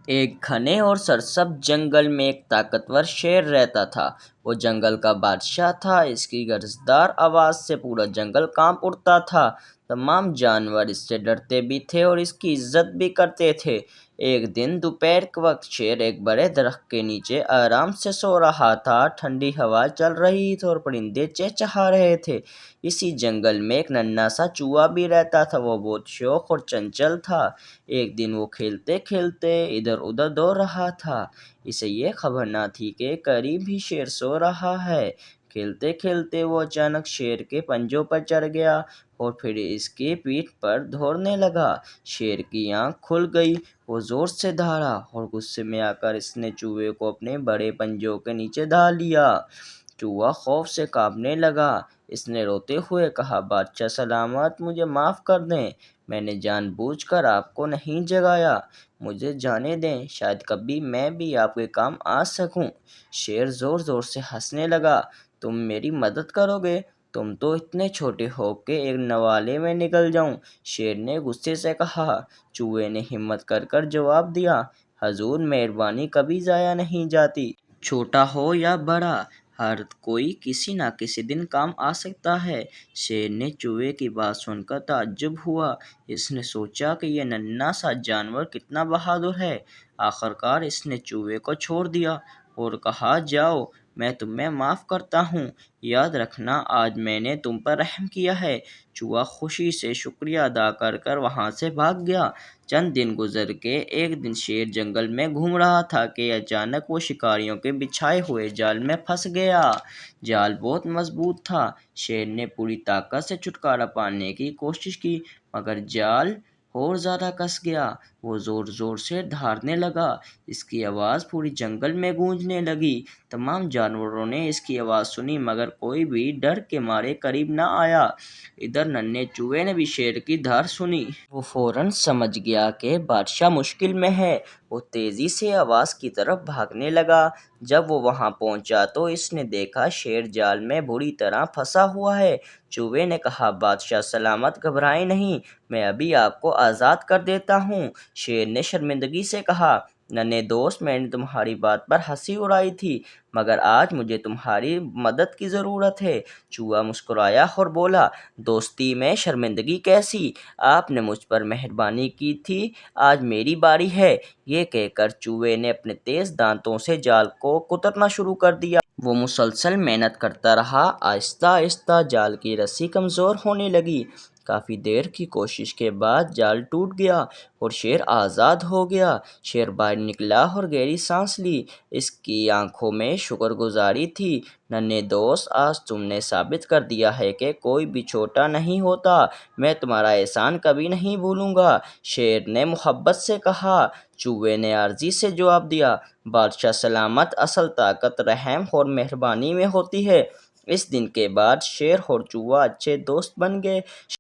ایک گھنے اور سرسبز جنگل میں ایک طاقتور شیر رہتا تھا۔ وہ جنگل کا بادشاہ تھا۔ اس کی گرجدار آواز سے پورا جنگل کانپ اٹھتا تھا۔ تمام جانور اس سے ڈرتے بھی تھے اور اس کی عزت بھی کرتے تھے۔ ایک دن دوپہر کے وقت شیر ایک بڑے درخت کے نیچے آرام سے سو رہا تھا۔ ٹھنڈی ہوا چل رہی تھی اور پرندے چہچہا رہے تھے۔ اسی جنگل میں ایک ننھا سا چوہا بھی رہتا تھا۔ وہ بہت شوخ اور چنچل تھا۔ ایک دن وہ کھیلتے کھیلتے ادھر ادھر دوڑ رہا تھا۔ اسے یہ خبر نہ تھی کہ قریب ہی شیر سو رہا ہے۔ کھیلتے کھیلتے وہ اچانک شیر کے پنجوں پر چڑھ گیا اور پھر اس کی پیٹھ پر دوڑنے لگا۔ شیر کی آنکھ کھل گئی۔ وہ زور سے دہاڑا اور غصے میں آ کر اس نے چوہے کو اپنے بڑے پنجوں کے نیچے دبا لیا۔ چوہا خوف سے کانپنے لگا۔ اس نے روتے ہوئے کہا، بادشاہ سلامت، مجھے معاف کر دیں۔ میں نے جان بوجھ کر آپ کو نہیں جگایا۔ مجھے جانے دیں، شاید کبھی میں بھی آپ کے کام آ سکوں۔ شیر زور زور سے ہنسنے لگا۔ تم میری مدد کرو گے؟ تم تو اتنے چھوٹے ہو کہ ایک نوالے میں نگل جاؤں۔ شیر نے غصے سے کہا۔ چوہے نے ہمت کر کر جواب دیا، حضور، مہربانی کبھی ضائع نہیں جاتی۔ چھوٹا ہو یا بڑا، ہر کوئی کسی نہ کسی دن کام آ سکتا ہے۔ شیر نے چوہے کی بات سن کر تعجب ہوا۔ اس نے سوچا کہ یہ ننھا سا جانور کتنا بہادر ہے۔ آخرکار اس نے چوہے کو چھوڑ دیا اور کہا، جاؤ، میں تمہیں معاف کرتا ہوں۔ یاد رکھنا، آج میں نے تم پر رحم کیا ہے۔ چوہا خوشی سے شکریہ ادا کر کر وہاں سے بھاگ گیا۔ چند دن گزر گئے۔ ایک دن شیر جنگل میں گھوم رہا تھا کہ اچانک وہ شکاریوں کے بچھائے ہوئے جال میں پھنس گیا۔ جال بہت مضبوط تھا۔ شیر نے پوری طاقت سے چھٹکارا پانے کی کوشش کی مگر جال اور زیادہ کس گیا۔ وہ زور زور سے دہاڑنے لگا۔ اس کی آواز پورے جنگل میں گونجنے لگی۔ تمام جانوروں نے اس کی آواز سنی مگر کوئی بھی ڈر کے مارے قریب نہ آیا۔ ادھر ننھے چوہے نے بھی شیر کی دہاڑ سنی۔ وہ فوراً سمجھ گیا کہ بادشاہ مشکل میں ہے۔ وہ تیزی سے آواز کی طرف بھاگنے لگا۔ جب وہ وہاں پہنچا تو اس نے دیکھا شیر جال میں بری طرح پھنسا ہوا ہے۔ چوہے نے کہا، بادشاہ سلامت، گھبرائیں نہیں، میں ابھی آپ کو آزاد کر دیتا ہوں۔ شیر نے شرمندگی سے کہا، ننھے دوست، میں نے تمہاری بات پر ہنسی اڑائی تھی مگر آج مجھے تمہاری مدد کی ضرورت ہے۔ چوہا مسکرایا اور بولا، دوستی میں شرمندگی کیسی؟ آپ نے مجھ پر مہربانی کی تھی، آج میری باری ہے۔ یہ کہہ کر چوہے نے اپنے تیز دانتوں سے جال کو کترنا شروع کر دیا۔ وہ مسلسل محنت کرتا رہا۔ آہستہ آہستہ جال کی رسی کمزور ہونے لگی۔ کافی دیر کی کوشش کے بعد جال ٹوٹ گیا اور شیر آزاد ہو گیا۔ شیر باہر نکلا اور گہری سانس لی۔ اس کی آنکھوں میں شکر گزاری تھی۔ ننھے دوست، آج تم نے ثابت کر دیا ہے کہ کوئی بھی چھوٹا نہیں ہوتا۔ میں تمہارا احسان کبھی نہیں بھولوں گا، شیر نے محبت سے کہا۔ چوہے نے عاجزی سے جواب دیا، بادشاہ سلامت، اصل طاقت رحم اور مہربانی میں ہوتی ہے۔ اس دن کے بعد شیر اور چوہا اچھے دوست بن گئے۔